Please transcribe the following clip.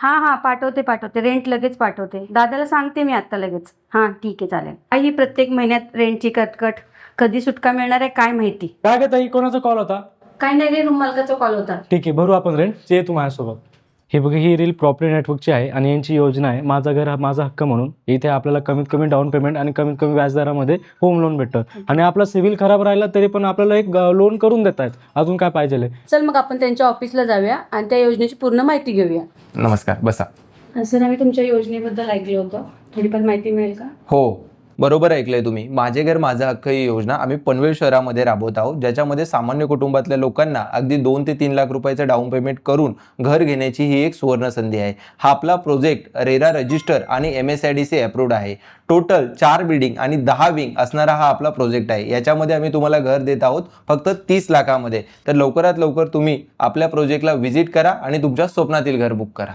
हां हां, पाठवते. रेंट लगेच पाठवते. दादाला सांगते मी आत्ता लगेच. हां ठीक आहे, चालेल. ही प्रत्येक महिन्यात रेंटची कटकट, कधी सुटका मिळणार आहे काय माहिती. काय ग ताई, कोणाचा कॉल होता? काय नाही रे, रूम मालकाचा कॉल होता. ठीक आहे, भरू आपण रेंट. ये तू माझ्यासोबत. हे बघा, ही रील प्रॉपर्टी नेटवर्कची आहे आणि यांची योजना आहे माझा घर हा माझा हक्क म्हणून. इथे आपल्याला कमीत कमी डाऊन पेमेंट आणि कमीत कमी व्याजदरामध्ये होम लोन भेटतं आणि आपला सिव्हिल खराब राहिला तरी पण आपल्याला एक लोन करून देत आहेत. अजून काय पाहिजे? चल मग आपण त्यांच्या ऑफिसला जाऊया आणि त्या योजनेची पूर्ण माहिती घेऊया. नमस्कार, बसा. सर, आम्ही तुमच्या योजनेबद्दल ऐकलं होतं, थोडीफार माहिती मिळेल का? हो, बरोबर ऐकलंय तुम्ही. माझे घर माझा हक्क ही योजना आम्ही पनवेल शहरामध्ये राबवत आहोत, ज्याच्यामध्ये सामान्य कुटुंबातल्या लोकांना अगदी 2 ते 3 लाख रुपयाचं डाऊन पेमेंट करून घर घेण्याची ही एक सुवर्ण संधी आहे. हा आपला प्रोजेक्ट रेरा रजिस्टर आणि MSIDC अप्रूव्ड आहे. टोटल 4 बिल्डिंग आणि 10 विंग असणारा हा आपला प्रोजेक्ट आहे. याच्यामध्ये आम्ही तुम्हाला घर देत आहोत फक्त 30 लाखामध्ये. तर लवकरात लवकर तुम्ही आपल्या प्रोजेक्टला व्हिजिट करा आणि तुमच्या स्वप्नातील घर बुक करा.